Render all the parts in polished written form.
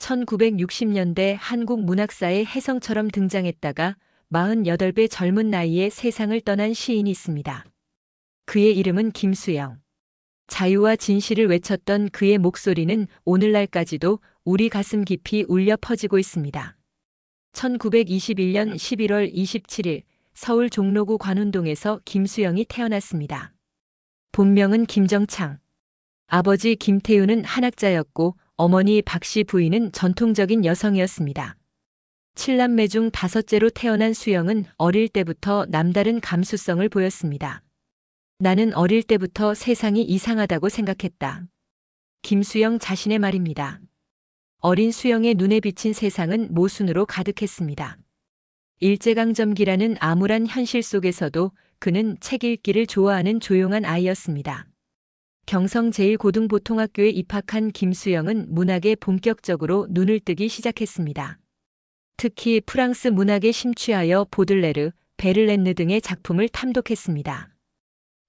1960년대 한국 문학사의 혜성처럼 등장했다가 48배 젊은 나이에 세상을 떠난 시인이 있습니다. 그의 이름은 김수영. 자유와 진실을 외쳤던 그의 목소리는 오늘날까지도 우리 가슴 깊이 울려 퍼지고 있습니다. 1921년 11월 27일 서울 종로구 관운동에서 김수영이 태어났습니다. 본명은 김정창. 아버지 김태우는 한학자였고 어머니 박씨 부인은 전통적인 여성이었습니다. 7남매 중 5째로 태어난 수영은 어릴 때부터 남다른 감수성을 보였습니다. 나는 어릴 때부터 세상이 이상하다고 생각했다. 김수영 자신의 말입니다. 어린 수영의 눈에 비친 세상은 모순으로 가득했습니다. 일제강점기라는 암울한 현실 속에서도 그는 책 읽기를 좋아하는 조용한 아이였습니다. 경성 제1고등보통학교에 입학한 김수영은 문학에 본격적으로 눈을 뜨기 시작했습니다. 특히 프랑스 문학에 심취하여 보들레르, 베를렌느 등의 작품을 탐독했습니다.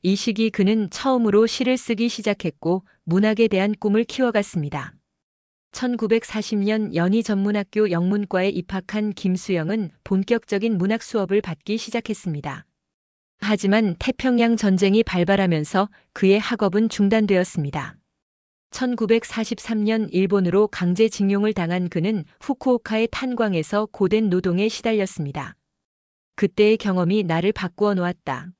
이 시기 그는 처음으로 시를 쓰기 시작했고 문학에 대한 꿈을 키워갔습니다. 1940년 연희전문학교 영문과에 입학한 김수영은 본격적인 문학 수업을 받기 시작했습니다. 하지만 태평양 전쟁이 발발하면서 그의 학업은 중단되었습니다. 1943년 일본으로 강제징용을 당한 그는 후쿠오카의 탄광에서 고된 노동에 시달렸습니다. 그때의 경험이 나를 바꾸어 놓았다.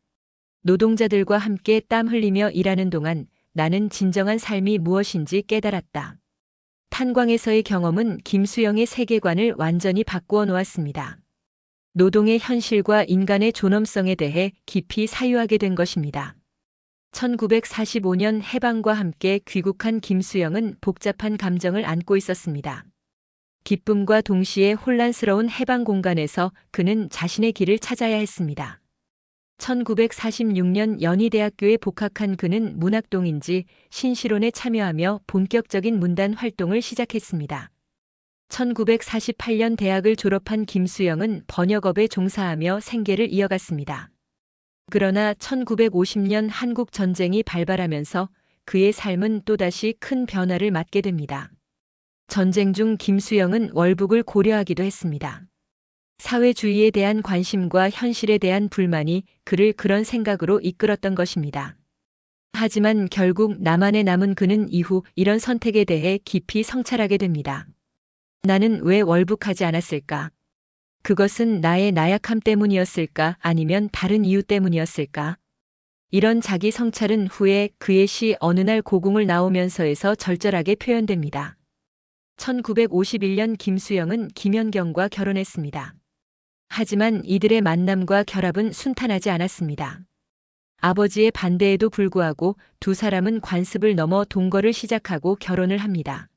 노동자들과 함께 땀 흘리며 일하는 동안 나는 진정한 삶이 무엇인지 깨달았다. 탄광에서의 경험은 김수영의 세계관을 완전히 바꾸어 놓았습니다. 노동의 현실과 인간의 존엄성에 대해 깊이 사유하게 된 것입니다. 1945년 해방과 함께 귀국한 김수영은 복잡한 감정을 안고 있었습니다. 기쁨과 동시에 혼란스러운 해방 공간에서 그는 자신의 길을 찾아야 했습니다. 1946년 연희대학교에 복학한 그는 문학동인지 신시론에 참여하며 본격적인 문단 활동을 시작했습니다. 1948년 대학을 졸업한 김수영은 번역업에 종사하며 생계를 이어갔습니다. 그러나 1950년 한국 전쟁이 발발하면서 그의 삶은 또다시 큰 변화를 맞게 됩니다. 전쟁 중 김수영은 월북을 고려하기도 했습니다. 사회주의에 대한 관심과 현실에 대한 불만이 그를 그런 생각으로 이끌었던 것입니다. 하지만 결국 남한에 남은 그는 이후 이런 선택에 대해 깊이 성찰하게 됩니다. 나는 왜 월북하지 않았을까? 그것은 나의 나약함 때문이었을까? 아니면 다른 이유 때문이었을까? 이런 자기 성찰은 후에 그의 시 어느 날 고궁을 나오면서에서 절절하게 표현됩니다. 1951년 김수영은 김연경과 결혼했습니다. 하지만 이들의 만남과 결합은 순탄하지 않았습니다. 아버지의 반대에도 불구하고 두 사람은 관습을 넘어 동거를 시작하고 결혼을 합니다.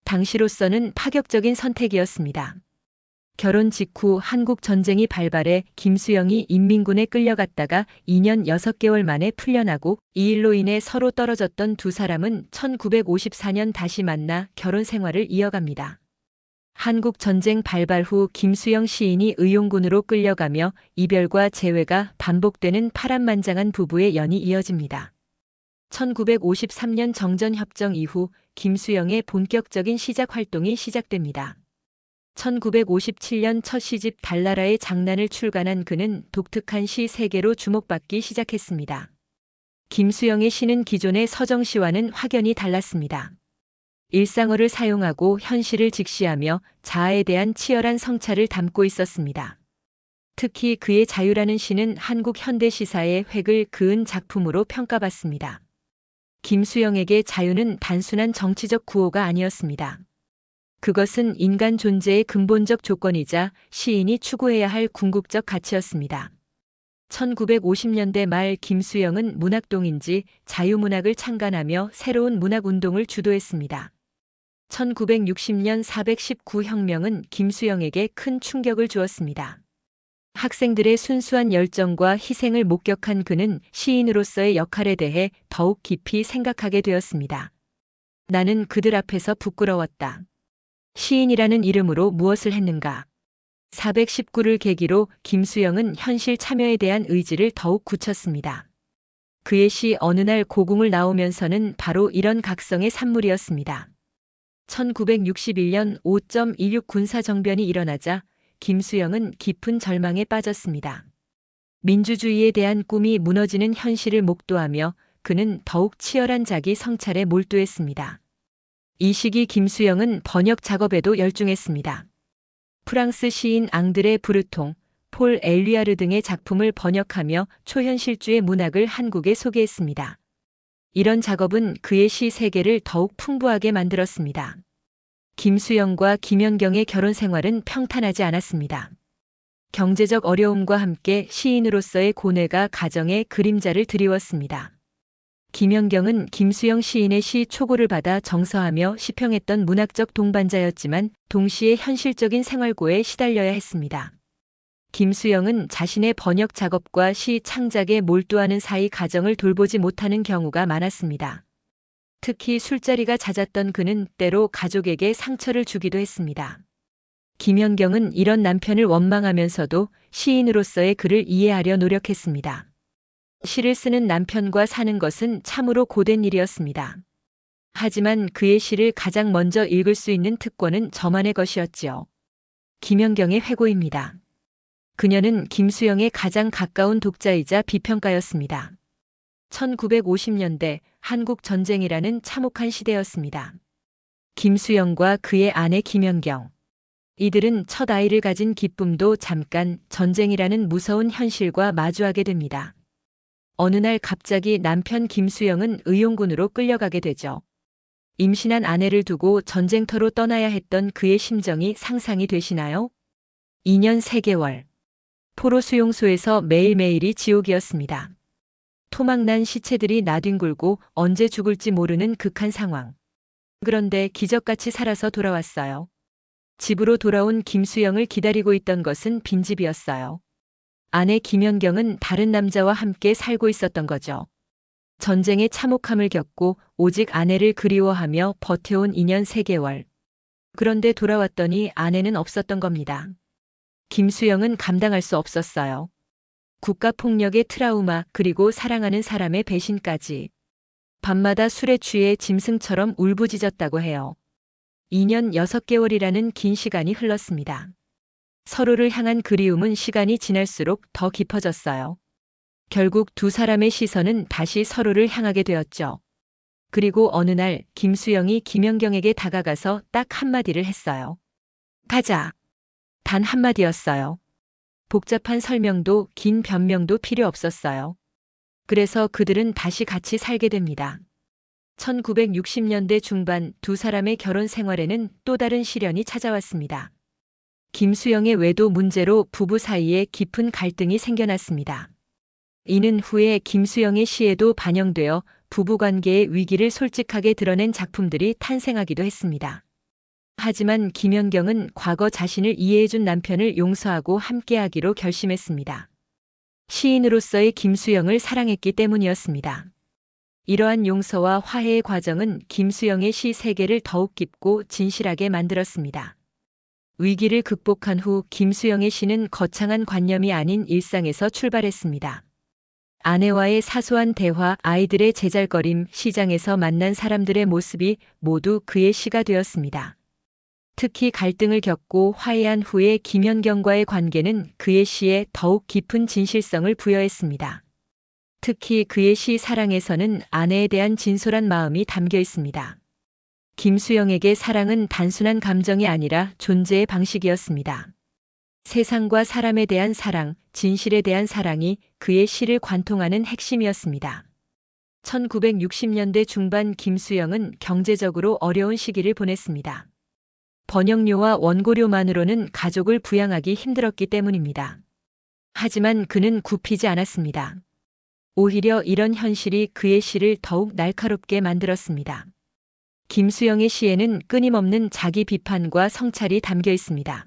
당시로서는 파격적인 선택이었습니다. 결혼 직후 한국 전쟁이 발발해 김수영이 인민군에 끌려갔다가 2년 6개월 만에 풀려나고 이 일로 인해 서로 떨어졌던 두 사람은 1954년 다시 만나 결혼 생활을 이어갑니다. 한국 전쟁 발발 후 김수영 시인이 의용군으로 끌려가며 이별과 재회가 반복되는 파란만장한 부부의 연이 이어집니다. 1953년 정전협정 이후 김수영의 본격적인 시작 활동이 시작됩니다. 1957년 첫 시집 달나라의 장난을 출간한 그는 독특한 시 세계로 주목받기 시작했습니다. 김수영의 시는 기존의 서정시와는 확연히 달랐습니다. 일상어를 사용하고 현실을 직시하며 자아에 대한 치열한 성찰을 담고 있었습니다. 특히 그의 자유라는 시는 한국 현대 시사의 획을 그은 작품으로 평가받습니다. 김수영에게 자유는 단순한 정치적 구호가 아니었습니다. 그것은 인간 존재의 근본적 조건이자 시인이 추구해야 할 궁극적 가치였습니다. 1950년대 말 김수영은 문학동인지 자유문학을 창간하며 새로운 문학운동을 주도했습니다. 1960년 419 혁명은 김수영에게 큰 충격을 주었습니다. 학생들의 순수한 열정과 희생을 목격한 그는 시인으로서의 역할에 대해 더욱 깊이 생각하게 되었습니다. 나는 그들 앞에서 부끄러웠다. 시인이라는 이름으로 무엇을 했는가? 419를 계기로 김수영은 현실 참여에 대한 의지를 더욱 굳혔습니다. 그의 시 어느 날 고궁을 나오면서는 바로 이런 각성의 산물이었습니다. 1961년 5.16 군사정변이 일어나자 김수영은 깊은 절망에 빠졌습니다. 민주주의에 대한 꿈이 무너지는 현실을 목도하며 그는 더욱 치열한 자기 성찰에 몰두했습니다. 이 시기 김수영은 번역 작업에도 열중했습니다. 프랑스 시인 앙드레 브루통, 폴 엘리아르 등의 작품을 번역하며 초현실주의 문학을 한국에 소개했습니다. 이런 작업은 그의 시 세계를 더욱 풍부하게 만들었습니다. 김수영과 김연경의 결혼 생활은 평탄하지 않았습니다. 경제적 어려움과 함께 시인으로서의 고뇌가 가정에 그림자를 드리웠습니다. 김연경은 김수영 시인의 시 초고를 받아 정서하며 시평했던 문학적 동반자였지만 동시에 현실적인 생활고에 시달려야 했습니다. 김수영은 자신의 번역 작업과 시 창작에 몰두하는 사이 가정을 돌보지 못하는 경우가 많았습니다. 특히 술자리가 잦았던 그는 때로 가족에게 상처를 주기도 했습니다. 김연경은 이런 남편을 원망하면서도 시인으로서의 그를 이해하려 노력했습니다. 시를 쓰는 남편과 사는 것은 참으로 고된 일이었습니다. 하지만 그의 시를 가장 먼저 읽을 수 있는 특권은 저만의 것이었지요. 김연경의 회고입니다. 그녀는 김수영의 가장 가까운 독자이자 비평가였습니다. 1950년대 한국 전쟁이라는 참혹한 시대였습니다. 김수영과 그의 아내 김연경. 이들은 첫 아이를 가진 기쁨도 잠깐 전쟁이라는 무서운 현실과 마주하게 됩니다. 어느 날 갑자기 남편 김수영은 의용군으로 끌려가게 되죠. 임신한 아내를 두고 전쟁터로 떠나야 했던 그의 심정이 상상이 되시나요? 2년 3개월. 포로 수용소에서 매일매일이 지옥이었습니다. 토막난 시체들이 나뒹굴고 언제 죽을지 모르는 극한 상황. 그런데 기적같이 살아서 돌아왔어요. 집으로 돌아온 김수영을 기다리고 있던 것은 빈집이었어요. 아내 김연경은 다른 남자와 함께 살고 있었던 거죠. 전쟁의 참혹함을 겪고 오직 아내를 그리워하며 버텨온 2년 3개월. 그런데 돌아왔더니 아내는 없었던 겁니다. 김수영은 감당할 수 없었어요. 국가폭력의 트라우마 그리고 사랑하는 사람의 배신까지. 밤마다 술에 취해 짐승처럼 울부짖었다고 해요. 2년 6개월이라는 긴 시간이 흘렀습니다. 서로를 향한 그리움은 시간이 지날수록 더 깊어졌어요. 결국 두 사람의 시선은 다시 서로를 향하게 되었죠. 그리고 어느 날 김수영이 김연경에게 다가가서 딱 한마디를 했어요. 가자. 단 한마디였어요. 복잡한 설명도 긴 변명도 필요 없었어요. 그래서 그들은 다시 같이 살게 됩니다. 1960년대 중반 두 사람의 결혼 생활에는 또 다른 시련이 찾아왔습니다. 김수영의 외도 문제로 부부 사이에 깊은 갈등이 생겨났습니다. 이는 후에 김수영의 시에도 반영되어 부부관계의 위기를 솔직하게 드러낸 작품들이 탄생하기도 했습니다. 하지만 김연경은 과거 자신을 이해해준 남편을 용서하고 함께하기로 결심했습니다. 시인으로서의 김수영을 사랑했기 때문이었습니다. 이러한 용서와 화해의 과정은 김수영의 시 세계를 더욱 깊고 진실하게 만들었습니다. 위기를 극복한 후 김수영의 시는 거창한 관념이 아닌 일상에서 출발했습니다. 아내와의 사소한 대화, 아이들의 제잘거림, 시장에서 만난 사람들의 모습이 모두 그의 시가 되었습니다. 특히 갈등을 겪고 화해한 후에 김연경과의 관계는 그의 시에 더욱 깊은 진실성을 부여했습니다. 특히 그의 시 사랑에서는 아내에 대한 진솔한 마음이 담겨 있습니다. 김수영에게 사랑은 단순한 감정이 아니라 존재의 방식이었습니다. 세상과 사람에 대한 사랑, 진실에 대한 사랑이 그의 시를 관통하는 핵심이었습니다. 1960년대 중반 김수영은 경제적으로 어려운 시기를 보냈습니다. 번역료와 원고료만으로는 가족을 부양하기 힘들었기 때문입니다. 하지만 그는 굽히지 않았습니다. 오히려 이런 현실이 그의 시를 더욱 날카롭게 만들었습니다. 김수영의 시에는 끊임없는 자기 비판과 성찰이 담겨 있습니다.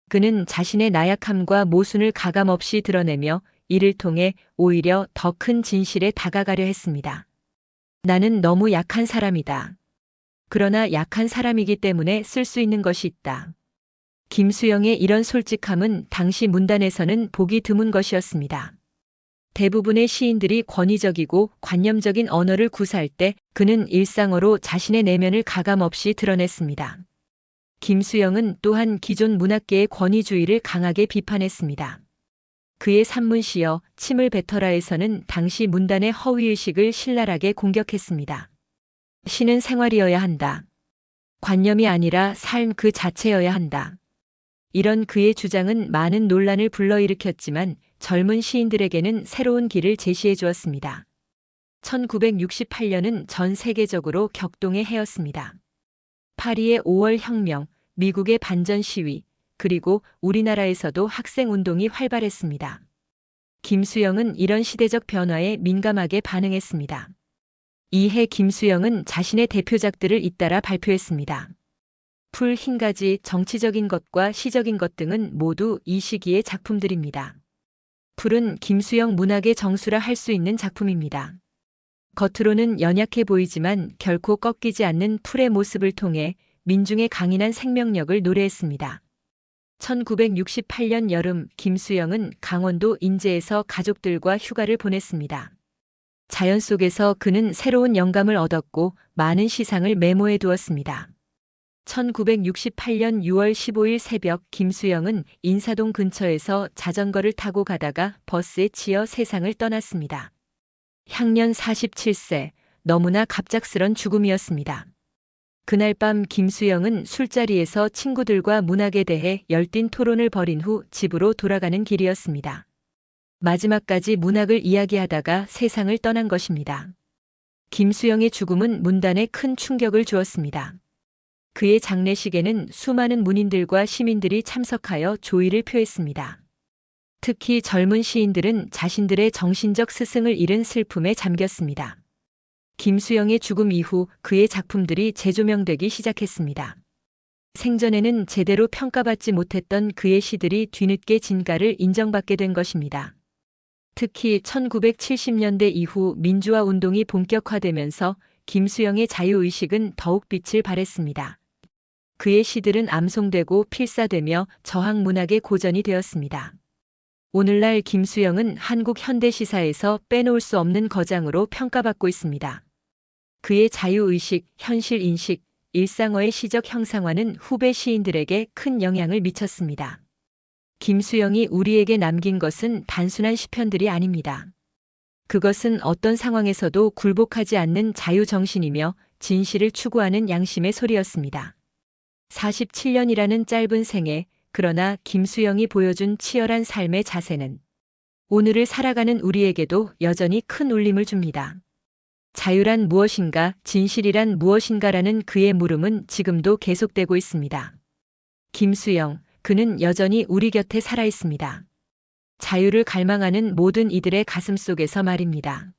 그는 자신의 나약함과 모순을 가감없이 드러내며 이를 통해 오히려 더 큰 진실에 다가가려 했습니다. 나는 너무 약한 사람이다. 그러나 약한 사람이기 때문에 쓸 수 있는 것이 있다. 김수영의 이런 솔직함은 당시 문단에서는 보기 드문 것이었습니다. 대부분의 시인들이 권위적이고 관념적인 언어를 구사할 때 그는 일상어로 자신의 내면을 가감없이 드러냈습니다. 김수영은 또한 기존 문학계의 권위주의를 강하게 비판했습니다. 그의 산문시여 침을 뱉어라에서는 당시 문단의 허위의식을 신랄하게 공격했습니다. 시는 생활이어야 한다. 관념이 아니라 삶 그 자체여야 한다. 이런 그의 주장은 많은 논란을 불러일으켰지만 젊은 시인들에게는 새로운 길을 제시해 주었습니다. 1968년은 전 세계적으로 격동의 해였습니다. 파리의 5월 혁명, 미국의 반전 시위, 그리고 우리나라에서도 학생운동이 활발했습니다. 김수영은 이런 시대적 변화에 민감하게 반응했습니다. 이해 김수영은 자신의 대표작들을 잇따라 발표했습니다. 풀 흰가지, 정치적인 것과 시적인 것 등은 모두 이 시기의 작품들입니다. 풀은 김수영 문학의 정수라 할 수 있는 작품입니다. 겉으로는 연약해 보이지만 결코 꺾이지 않는 풀의 모습을 통해 민중의 강인한 생명력을 노래했습니다. 1968년 여름 김수영은 강원도 인제에서 가족들과 휴가를 보냈습니다. 자연 속에서 그는 새로운 영감을 얻었고 많은 시상을 메모해 두었습니다. 1968년 6월 15일 새벽 김수영은 인사동 근처에서 자전거를 타고 가다가 버스에 치여 세상을 떠났습니다. 향년 47세, 너무나 갑작스런 죽음이었습니다. 그날 밤 김수영은 술자리에서 친구들과 문학에 대해 열띤 토론을 벌인 후 집으로 돌아가는 길이었습니다. 마지막까지 문학을 이야기하다가 세상을 떠난 것입니다. 김수영의 죽음은 문단에 큰 충격을 주었습니다. 그의 장례식에는 수많은 문인들과 시민들이 참석하여 조의를 표했습니다. 특히 젊은 시인들은 자신들의 정신적 스승을 잃은 슬픔에 잠겼습니다. 김수영의 죽음 이후 그의 작품들이 재조명되기 시작했습니다. 생전에는 제대로 평가받지 못했던 그의 시들이 뒤늦게 진가를 인정받게 된 것입니다. 특히 1970년대 이후 민주화 운동이 본격화되면서 김수영의 자유의식은 더욱 빛을 발했습니다. 그의 시들은 암송되고 필사되며 저항 문학의 고전이 되었습니다. 오늘날 김수영은 한국 현대시사에서 빼놓을 수 없는 거장으로 평가받고 있습니다. 그의 자유의식, 현실인식, 일상어의 시적 형상화는 후배 시인들에게 큰 영향을 미쳤습니다. 김수영이 우리에게 남긴 것은 단순한 시편들이 아닙니다. 그것은 어떤 상황에서도 굴복하지 않는 자유정신이며 진실을 추구하는 양심의 소리였습니다. 47년이라는 짧은 생애, 그러나 김수영이 보여준 치열한 삶의 자세는 오늘을 살아가는 우리에게도 여전히 큰 울림을 줍니다. 자유란 무엇인가, 진실이란 무엇인가라는 그의 물음은 지금도 계속되고 있습니다. 김수영, 그는 여전히 우리 곁에 살아 있습니다. 자유를 갈망하는 모든 이들의 가슴 속에서 말입니다.